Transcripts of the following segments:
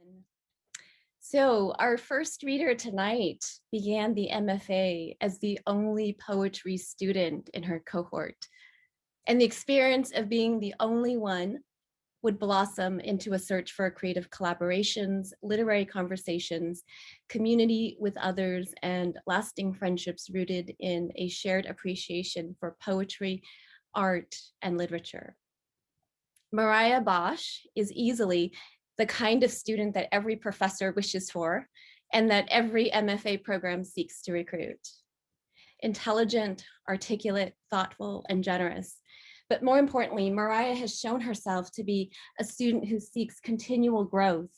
everyone. So our first reader tonight began the MFA as the only poetry student in her cohort. And the experience of being the only one would blossom into a search for creative collaborations, literary conversations, community with others, and lasting friendships rooted in a shared appreciation for poetry, art, and literature. Mariah Bosch is easily the kind of student that every professor wishes for and that every MFA program seeks to recruit. Intelligent, articulate, thoughtful, and generous. But more importantly, Mariah has shown herself to be a student who seeks continual growth,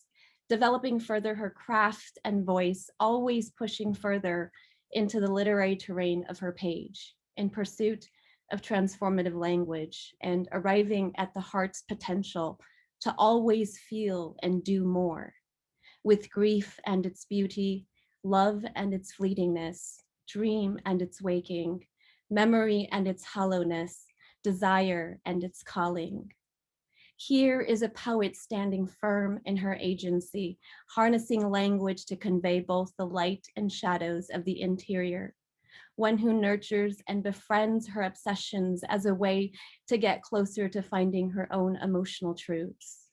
developing further her craft and voice, always pushing further into the literary terrain of her page in pursuit of transformative language and arriving at the heart's potential to always feel and do more, with grief and its beauty, love and its fleetingness, dream and its waking, memory and its hollowness, desire and its calling. Here is a poet standing firm in her agency, harnessing language to convey both the light and shadows of the interior, one who nurtures and befriends her obsessions as a way to get closer to finding her own emotional truths.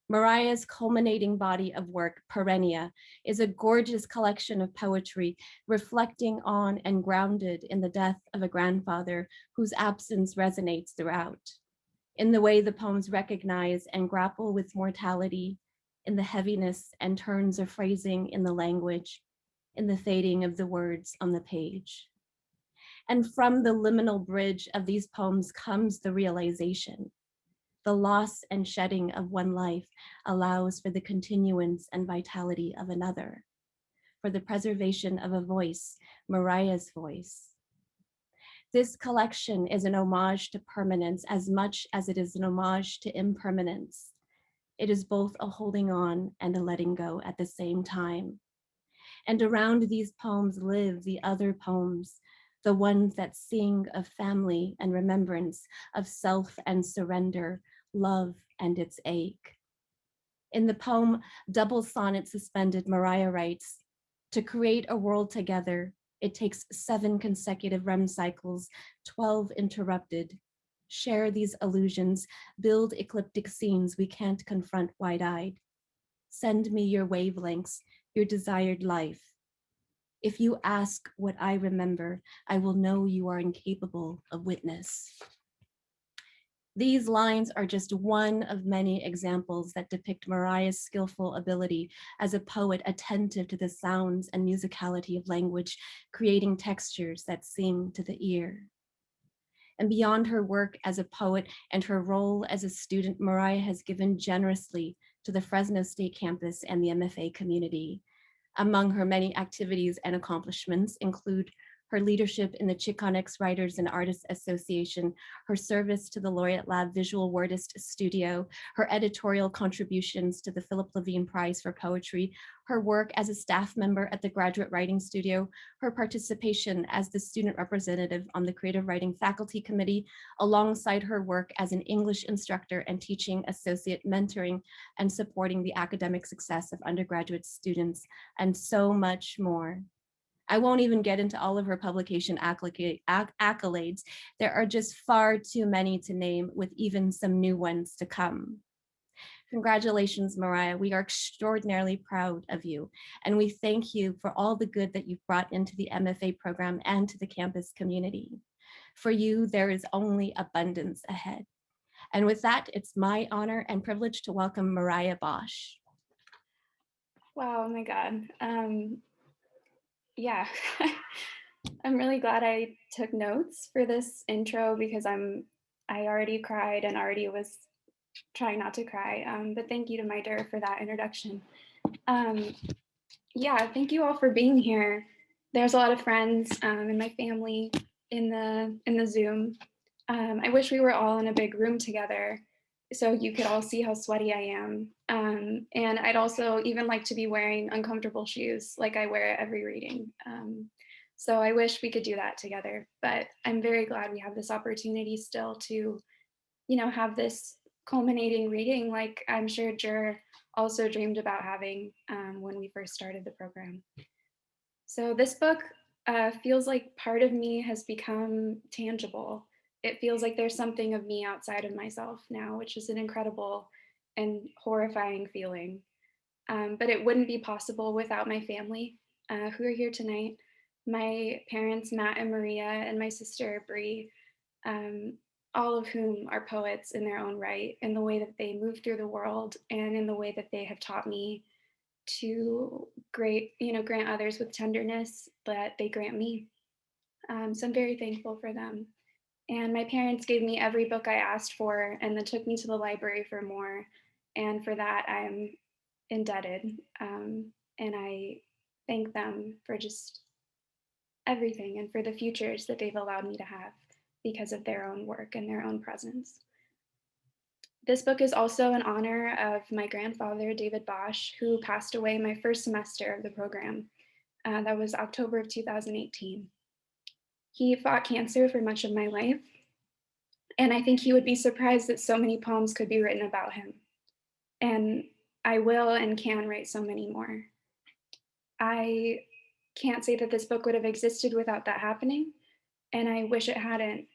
Mariah's culminating body of work, Perennia, is a gorgeous collection of poetry reflecting on and grounded in the death of a grandfather whose absence resonates throughout, in the way the poems recognize and grapple with mortality, in the heaviness and turns of phrasing in the language, in the fading of the words on the page. And from the liminal bridge of these poems comes the realization. The loss and shedding of one life allows for the continuance and vitality of another, for the preservation of a voice, Mariah's voice. This collection is an homage to permanence as much as it is an homage to impermanence. It is both a holding on and a letting go at the same time. And around these poems live the other poems, the ones that sing of family and remembrance, of self and surrender, love and its ache. In the poem, Double Sonnet Suspended, Mariah writes, "To create a world together, it takes 7 consecutive REM cycles, 12 interrupted. Share these illusions, build ecliptic scenes we can't confront wide-eyed. Send me your wavelengths, your desired life. If you ask what I remember, I will know you are incapable of witness." These lines are just one of many examples that depict Mariah's skillful ability as a poet attentive to the sounds and musicality of language, creating textures that sing to the ear. And beyond her work as a poet and her role as a student, Mariah has given generously to the Fresno State campus and the MFA community. Among her many activities and accomplishments include her leadership in the Chicanx Writers and Artists Association, her service to the Laureate Lab Visual Wordist Studio, her editorial contributions to the Philip Levine Prize for Poetry, her work as a staff member at the Graduate Writing Studio, her participation as the student representative on the Creative Writing Faculty Committee, alongside her work as an English instructor and teaching associate, mentoring and supporting the academic success of undergraduate students, and so much more. I won't even get into all of her publication accolades. There are just far too many to name, with even some new ones to come. Congratulations, Mariah. We are extraordinarily proud of you, and we thank you for all the good that you've brought into the MFA program and to the campus community. For you, there is only abundance ahead. And with that, it's my honor and privilege to welcome Mariah Bosch. Wow, oh my God. Yeah, I'm really glad I took notes for this intro because I already cried and already was trying not to cry. But thank you to Mai Der for that introduction. Yeah, thank you all for being here. There's a lot of friends and my family in the Zoom. I wish we were all in a big room together so you could all see how sweaty I am. And I'd also even like to be wearing uncomfortable shoes like I wear at every reading. So I wish we could do that together, but I'm very glad we have this opportunity still to, have this culminating reading. Like I'm sure Jer also dreamed about having when we first started the program. So this book feels like part of me has become tangible. It feels like there's something of me outside of myself now, which is an incredible and horrifying feeling. But it wouldn't be possible without my family who are here tonight. My parents, Matt and Maria, and my sister, Bree, um, all of whom are poets in their own right, in the way that they move through the world and in the way that they have taught me to grant others with tenderness that they grant me. So I'm very thankful for them. And my parents gave me every book I asked for and then took me to the library for more. And for that, I'm indebted. And I thank them for just everything and for the futures that they've allowed me to have because of their own work and their own presence. This book is also in honor of my grandfather, David Bosch, who passed away my first semester of the program. That was October of 2018. He fought cancer for much of my life, and I think he would be surprised that so many poems could be written about him. And I will and can write so many more. I can't say that this book would have existed without that happening, and I wish it hadn't.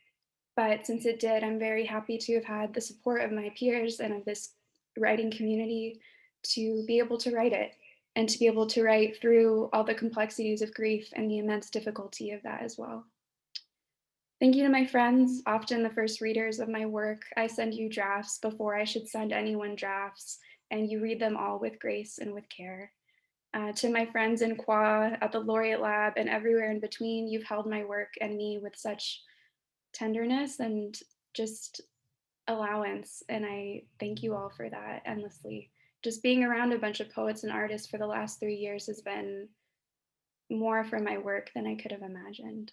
But since it did, I'm very happy to have had the support of my peers and of this writing community to be able to write it and to be able to write through all the complexities of grief and the immense difficulty of that as well. Thank you to my friends, often the first readers of my work. I send you drafts before I should send anyone drafts, and you read them all with grace and with care. To my friends in Qua, at the Laureate Lab, and everywhere in between, you've held my work and me with such tenderness and just allowance. And I thank you all for that endlessly. Just being around a bunch of poets and artists for the last 3 years has been more for my work than I could have imagined.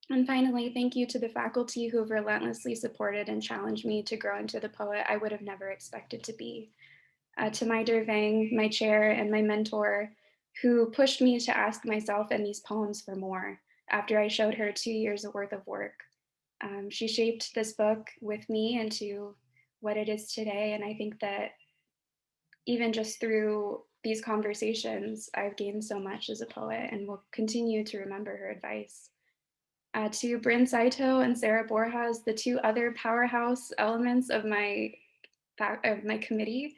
And finally, thank you to the faculty who have relentlessly supported and challenged me to grow into the poet I would have never expected to be. To Mai Der Vang, my chair and my mentor, who pushed me to ask myself and these poems for more after I showed her 2 years worth of work. She shaped this book with me into what it is today. And I think that even just through these conversations, I've gained so much as a poet and will continue to remember her advice. To Bryn Saito and Sarah Borjas, the two other powerhouse elements of my committee,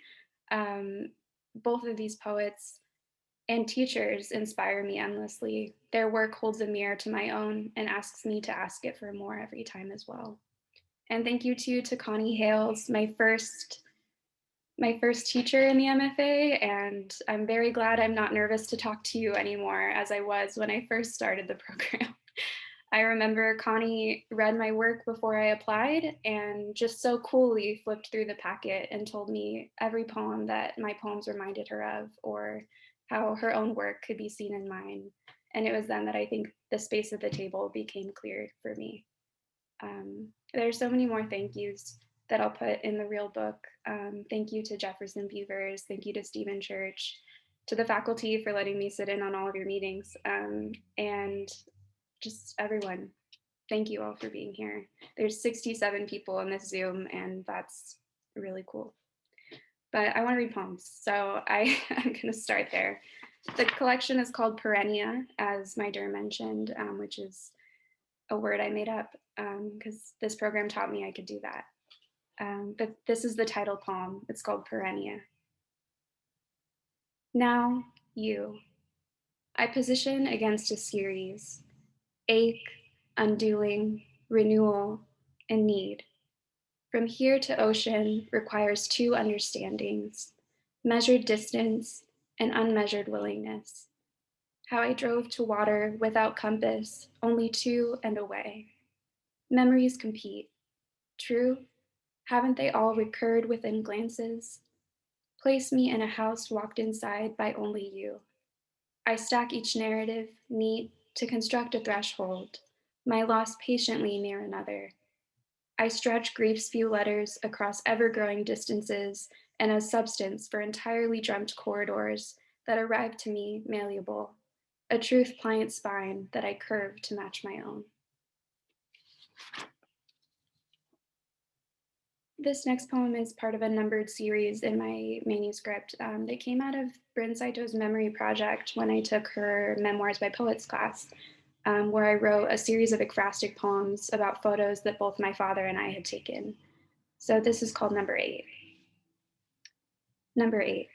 both of these poets and teachers inspire me endlessly. Their work holds a mirror to my own and asks me to ask it for more every time as well. And thank you to Connie Hales, my first teacher in the MFA, and I'm very glad I'm not nervous to talk to you anymore as I was when I first started the program. I remember Connie read my work before I applied and just so coolly flipped through the packet and told me every poem that my poems reminded her of, or how her own work could be seen in mine. And it was then that I think the space at the table became clear for me. There are so many more thank yous that I'll put in the real book. Thank you to Jefferson Beavers. Thank you to Stephen Church, to the faculty for letting me sit in on all of your meetings, and just everyone. Thank you all for being here. There's 67 people in this Zoom, and that's really cool. But I want to read poems, so I'm going to start there. The collection is called Perennia, as Mai Der mentioned, which is a word I made up because this program taught me I could do that. But this is the title poem. It's called Perennia. Now, you. I position against a series. Ache, undoing, renewal, and need. From here to ocean requires two understandings, measured distance and unmeasured willingness. How I drove to water without compass, only to and away. Memories compete. True, haven't they all recurred within glances? Place me in a house walked inside by only you. I stack each narrative, neat, to construct a threshold, my loss patiently near another. I stretch grief's few letters across ever-growing distances and as substance for entirely dreamt corridors that arrive to me malleable, a truth pliant spine that I curve to match my own. This next poem is part of a numbered series in my manuscript that came out of Bryn Saito's memory project when I took her Memoirs by Poets class, where I wrote a series of ekphrastic poems about photos that both my father and I had taken. So this is called number 8. Number 8.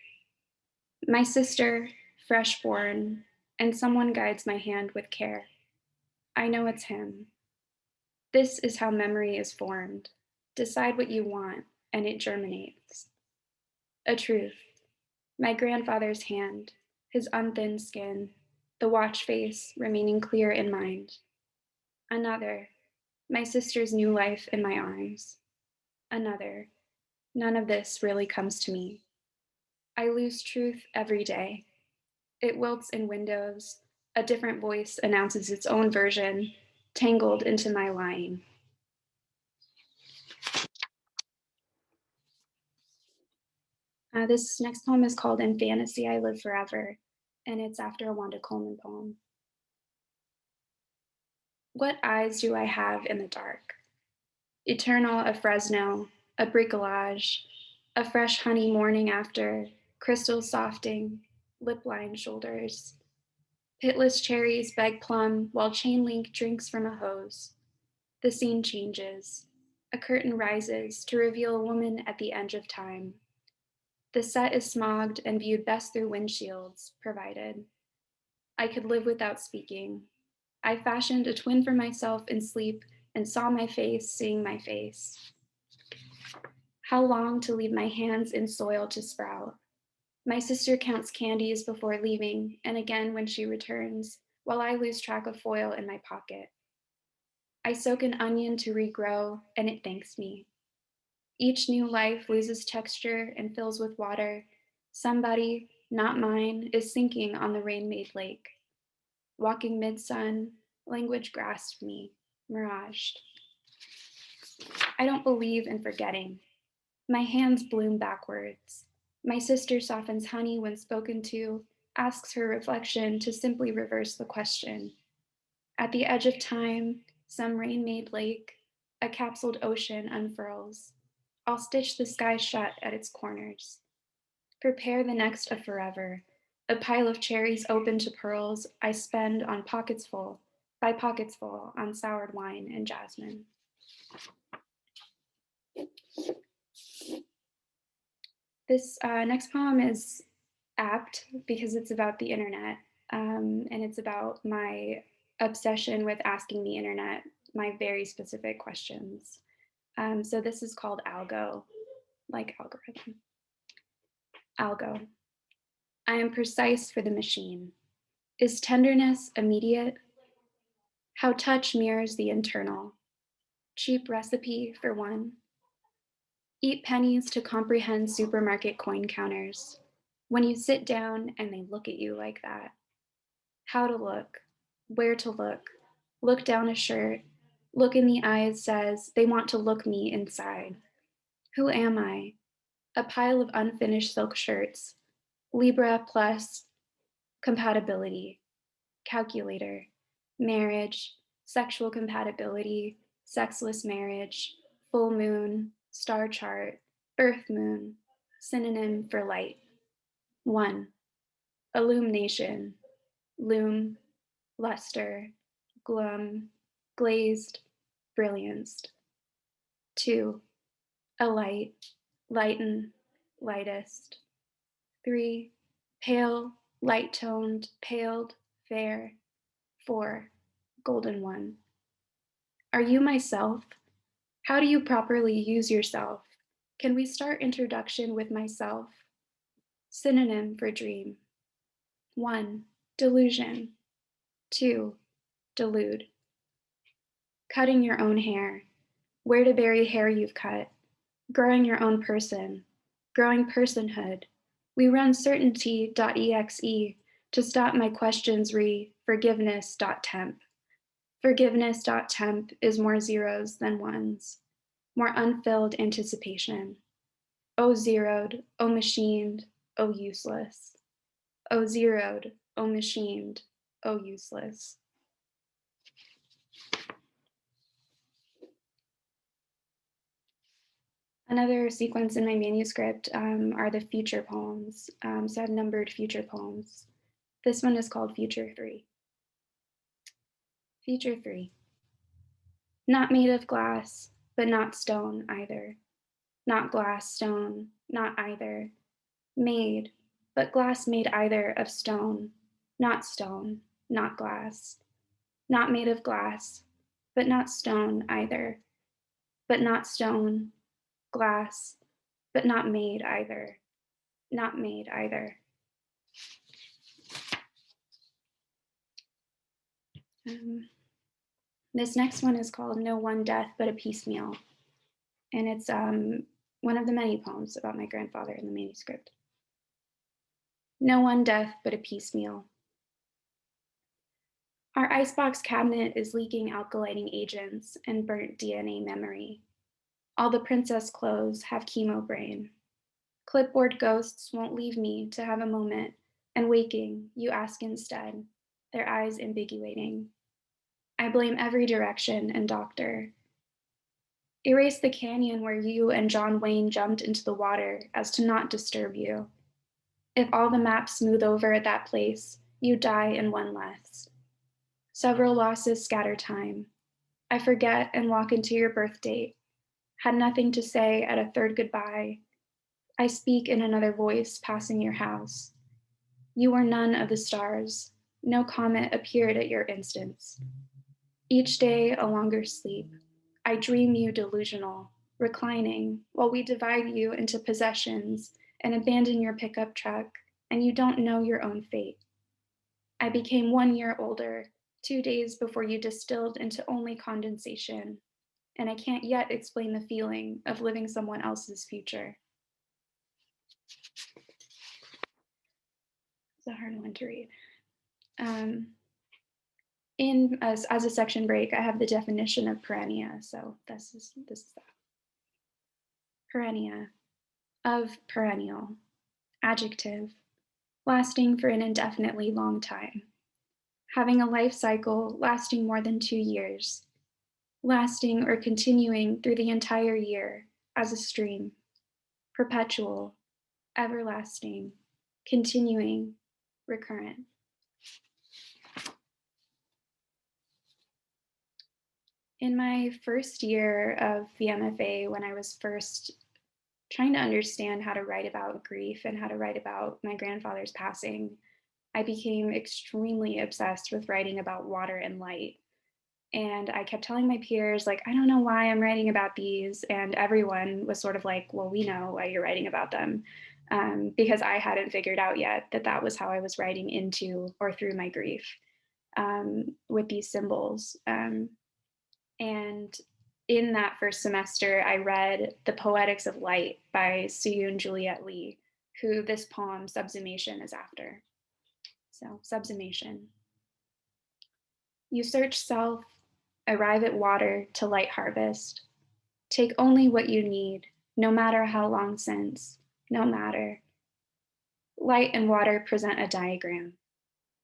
My sister, fresh born, and someone guides my hand with care. I know it's him. This is how memory is formed. Decide what you want, and it germinates. A truth. My grandfather's hand, his unthinned skin, the watch face remaining clear in mind. Another. My sister's new life in my arms. Another. None of this really comes to me. I lose truth every day. It wilts in windows. A different voice announces its own version, tangled into my lying. This next poem is called In Fantasy I Live Forever, and it's after a Wanda Coleman poem. What eyes do I have in the dark? Eternal of Fresno, a bricolage, a fresh honey morning after, crystals softing, lip-lined shoulders. Pitless cherries beg plum while chain link drinks from a hose. The scene changes. A curtain rises to reveal a woman at the edge of time. The set is smogged and viewed best through windshields, provided. I could live without speaking. I fashioned a twin for myself in sleep and saw my face seeing my face. How long to leave my hands in soil to sprout? My sister counts candies before leaving, and again when she returns, while I lose track of foil in my pocket. I soak an onion to regrow, and it thanks me. Each new life loses texture and fills with water. Somebody, not mine, is sinking on the rain-made lake. Walking mid-sun, language grasped me, miraged. I don't believe in forgetting. My hands bloom backwards. My sister softens honey when spoken to, asks her reflection to simply reverse the question. At the edge of time, some rain-made lake, a capsuled ocean unfurls. I'll stitch the sky shut at its corners. Prepare the next of forever, a pile of cherries open to pearls I spend on pockets full, by pockets full on soured wine and jasmine. This next poem is apt because it's about the internet, and it's about my obsession with asking the internet my very specific questions. So this is called Algo, like algorithm. Algo. I am precise for the machine. Is tenderness immediate? How touch mirrors the internal. Cheap recipe for one. Eat pennies to comprehend supermarket coin counters. When you sit down and they look at you like that. How to look, where to look down a shirt, look in the eyes says they want to look me inside. Who am I? A pile of unfinished silk shirts, Libra plus compatibility, calculator, marriage, sexual compatibility, sexless marriage, full moon, star chart, earth moon, synonym for light. 1. Illumination, loom, luster, glum, glazed, brillianced. 2. A light, lighten, lightest. 3. Pale, light-toned, paled, fair. 4. Golden one. Are you myself? How do you properly use yourself? Can we start introduction with myself? Synonym for dream. 1. Delusion. 2. Delude. Cutting your own hair. Where to bury hair you've cut. Growing your own person. Growing personhood. We run certainty.exe to stop my questions forgiveness.temp. Forgiveness.temp is more zeros than ones. More unfilled anticipation. Oh zeroed, oh machined, oh useless. Oh zeroed, oh machined, oh useless. Another sequence in my manuscript are the future poems. So I've numbered future poems. This one is called Future 3. Future 3. Not made of glass, but not stone either. Not glass, stone, not either. Made, but glass made either of stone, not glass. Not made of glass, but not stone either. But not stone, glass, but not made either. Not made either. This next one is called No One Death But a Piecemeal. And it's one of the many poems about my grandfather in the manuscript. No one death but a piecemeal. Our icebox cabinet is leaking alkylating agents and burnt DNA memory. All the princess clothes have chemo brain. Clipboard ghosts won't leave me to have a moment, and waking, you ask instead, their eyes ambiguating. I blame every direction and doctor. Erase the canyon where you and John Wayne jumped into the water as to not disturb you. If all the maps smooth over at that place, you die in one less. Several losses scatter time. I forget and walk into your birth date. Had nothing to say at a third goodbye. I speak in another voice passing your house. You were none of the stars. No comet appeared at your instance. Each day a longer sleep. I dream you delusional, reclining, while we divide you into possessions and abandon your pickup truck, and you don't know your own fate. I became 1 year older, 2 days before you distilled into only condensation, and I can't yet explain the feeling of living someone else's future. It's a hard one to read. As a section break, I have the definition of perennia, so this is that. Perennia, of perennial, adjective, lasting for an indefinitely long time, having a life cycle lasting more than 2 years, lasting or continuing through the entire year as a stream, perpetual, everlasting, continuing, recurrent. In my first year of the MFA, when I was first trying to understand how to write about grief and how to write about my grandfather's passing, I became extremely obsessed with writing about water and light. And I kept telling my peers, like, I don't know why I'm writing about these. And everyone was sort of like, well, we know why you're writing about them. Because I hadn't figured out yet that that was how I was writing into or through my grief with these symbols. And in that first semester, I read The Poetics of Light by Suyun Juliet Lee, who this poem, Subsumation, is after. So, subsumation. You search self, arrive at water to light harvest. Take only what you need, no matter how long since, no matter. Light and water present a diagram.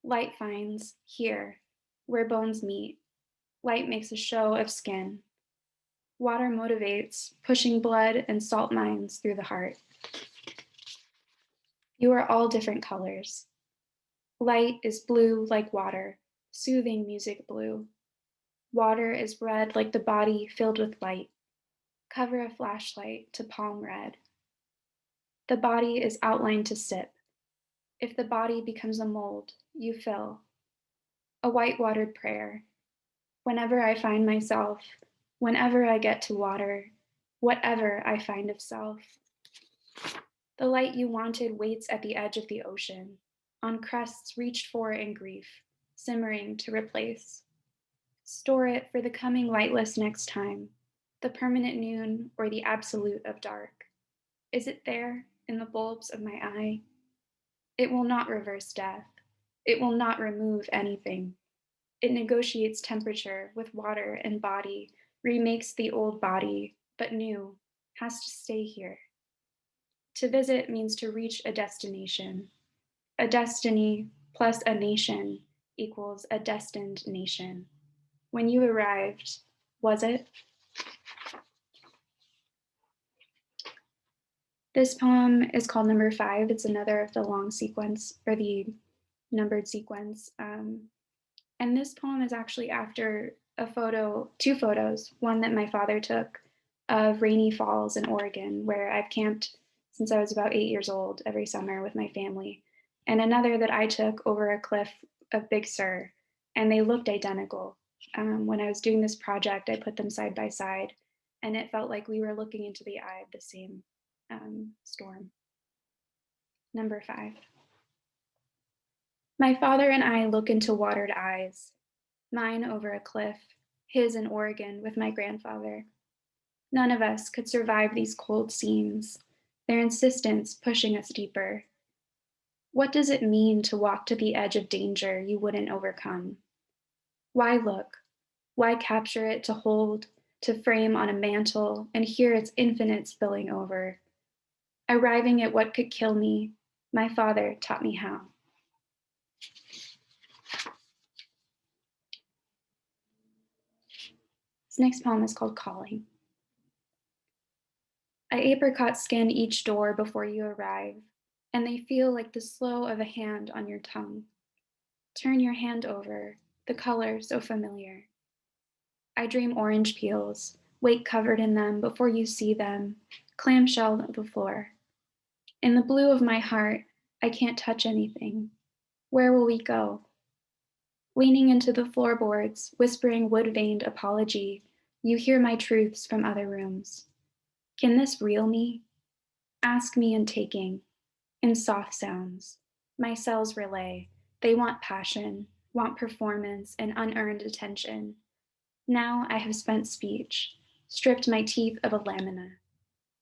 Light finds here, where bones meet. Light makes a show of skin. Water motivates, pushing blood and salt mines through the heart. You are all different colors. Light is blue like water, soothing music blue. Water is red like the body filled with light. Cover a flashlight to palm red. The body is outlined to sip. If the body becomes a mold, you fill. A white-watered prayer. Whenever I find myself, whenever I get to water, whatever I find of self. The light you wanted waits at the edge of the ocean, on crests reached for in grief, simmering to replace. Store it for the coming lightless next time, the permanent noon or the absolute of dark. Is it there in the bulbs of my eye? It will not reverse death. It will not remove anything. It negotiates temperature with water and body, remakes the old body, but new, has to stay here. To visit means to reach a destination. A destiny plus a nation equals a destined nation. When you arrived, was it? This poem is called Number 5. It's another of the long sequence, or the numbered sequence. And this poem is actually after two photos, one that my father took of Rainy Falls in Oregon, where I've camped since I was about 8 years old every summer with my family, and another that I took over a cliff of Big Sur, and they looked identical. When I was doing this project, I put them side by side, and it felt like we were looking into the eye of the same storm. Number 5. My father and I look into watered eyes, mine over a cliff, his in Oregon with my grandfather. None of us could survive these cold scenes, their insistence pushing us deeper. What does it mean to walk to the edge of danger you wouldn't overcome? Why look? Why capture it to hold, to frame on a mantle and hear its infinite spilling over? Arriving at what could kill me, my father taught me how. This next poem is called Calling. I apricot scan each door before you arrive, and they feel like the slow of a hand on your tongue. Turn your hand over, the color so familiar. I dream orange peels, wake covered in them before you see them, clamshelled on the floor. In the blue of my heart, I can't touch anything. Where will we go? Leaning into the floorboards, whispering wood-veined apology, you hear my truths from other rooms. Can this reel me? Ask me in taking, in soft sounds. My cells relay. They want passion, want performance, and unearned attention. Now I have spent speech, stripped my teeth of a lamina.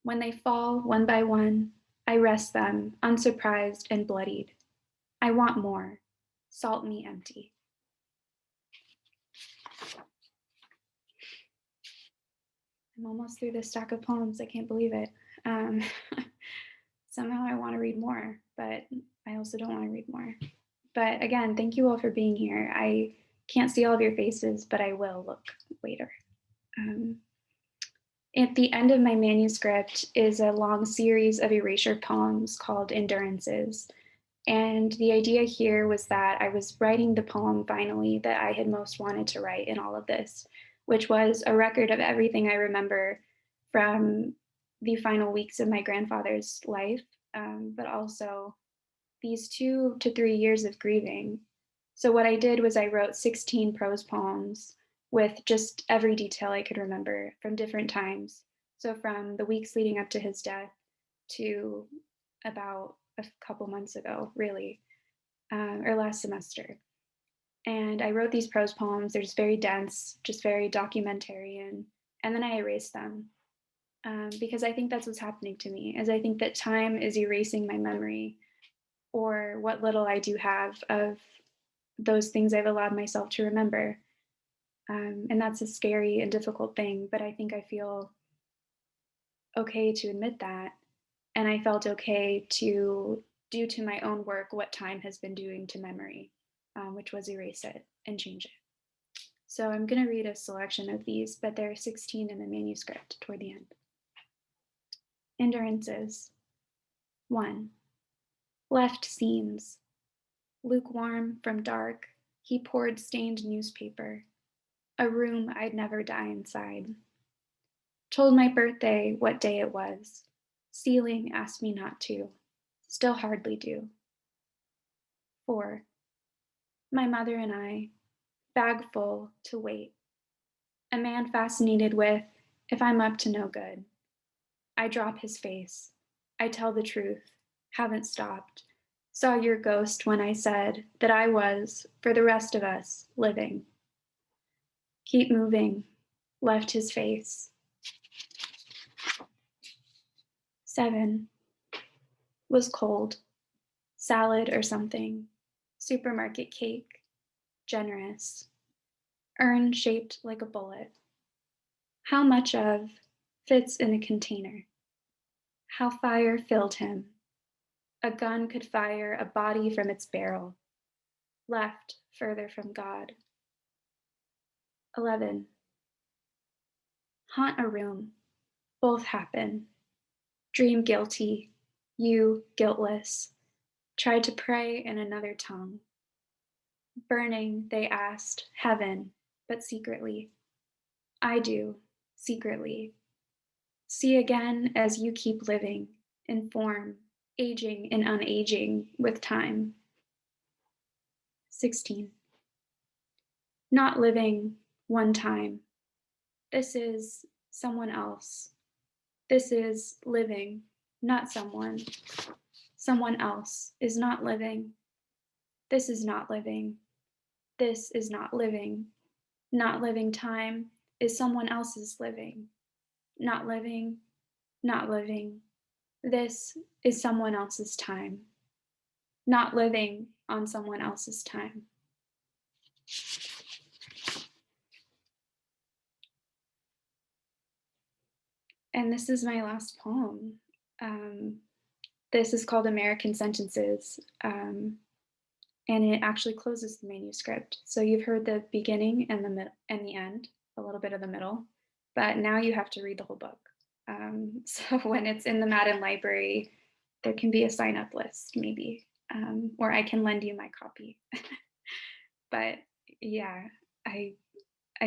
When they fall one by one, I rest them, unsurprised and bloodied. I want more. Salt me empty. I'm almost through this stack of poems. I can't believe it. Somehow I want to read more, but I also don't want to read more. But again, thank you all for being here. I can't see all of your faces, but I will look later. At the end of my manuscript is a long series of erasure poems called Endurances. And the idea here was that I was writing the poem finally that I had most wanted to write in all of this, which was a record of everything I remember from the final weeks of my grandfather's life, but also these 2 to 3 years of grieving. So what I did was I wrote 16 prose poems with just every detail I could remember from different times. So from the weeks leading up to his death to about a couple months ago, really, or last semester. And I wrote these prose poems. They're just very dense, just very documentarian. And then I erased them because I think that's what's happening to me, is I think that time is erasing my memory, or what little I do have of those things I've allowed myself to remember. And that's a scary and difficult thing, but I think I feel okay to admit that. And I felt okay to do to my own work what time has been doing to memory, which was erase it and change it. So I'm going to read a selection of these, but there are 16 in the manuscript toward the end. Endurances. 1. Left scenes. Lukewarm from dark, he poured stained newspaper. A room I'd never die inside. Told my birthday what day it was. Ceiling asked me not to. Still hardly do. 4. My mother and I, bag full to wait. A man fascinated with, if I'm up to no good. I drop his face. I tell the truth. Haven't stopped. Saw your ghost when I said that I was, for the rest of us, living. Keep moving. Left his face. 7. Was cold. Salad or something. Supermarket cake. Generous. Urn shaped like a bullet. How much of fits in a container. How fire filled him. A gun could fire a body from its barrel. Left further from God. 11. Haunt a room. Both happen. Dream guilty, you guiltless, tried to pray in another tongue. Burning, they asked, heaven, but secretly. I do, secretly. See again as you keep living, in form, aging and unaging with time. 16. Not living one time. This is someone else. This is living, not someone. Someone else is not living. This is not living. This is not living. Not living time is someone else's living. Not living, not living. This is someone else's time. Not living on someone else's time. And this is my last poem. This is called American Sentences, and it actually closes the manuscript. So you've heard the beginning and the end, a little bit of the middle, but now you have to read the whole book. So when it's in the Madden library, there can be a sign-up list maybe, or I can lend you my copy. But yeah, I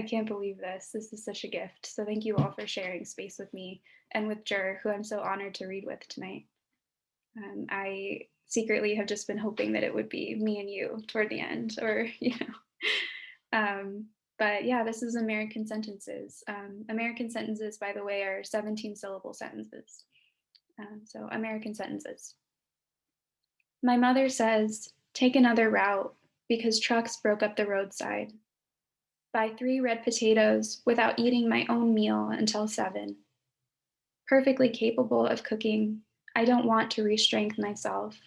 can't believe this. This is such a gift. So thank you all for sharing space with me and with Jer, who I'm so honored to read with tonight. I secretly have just been hoping that it would be me and you toward the end, or, but yeah, this is American Sentences. American sentences, by the way, are 17 syllable sentences. So American Sentences. My mother says, take another route because trucks broke up the roadside. Buy 3 red potatoes without eating my own meal until 7. Perfectly capable of cooking, I don't want to re-strength myself.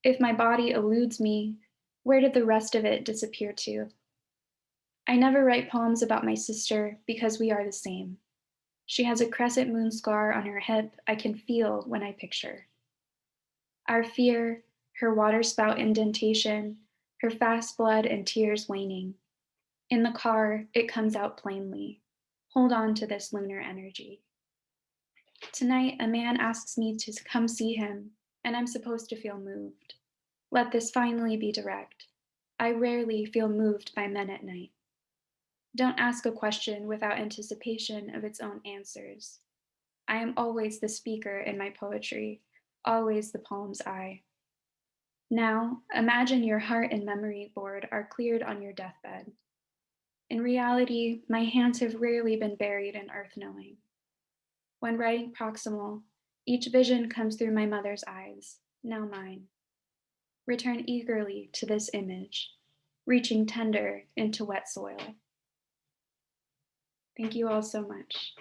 If my body eludes me, where did the rest of it disappear to? I never write poems about my sister because we are the same. She has a crescent moon scar on her hip I can feel when I picture. Our fear, her waterspout indentation, her fast blood and tears waning. In the car, it comes out plainly. Hold on to this lunar energy. Tonight, a man asks me to come see him, and I'm supposed to feel moved. Let this finally be direct. I rarely feel moved by men at night. Don't ask a question without anticipation of its own answers. I am always the speaker in my poetry, always the poem's eye. Now, imagine your heart and memory board are cleared on your deathbed. In reality, my hands have rarely been buried in earth knowing. When writing proximal, each vision comes through my mother's eyes, now mine. Return eagerly to this image, reaching tender into wet soil. Thank you all so much.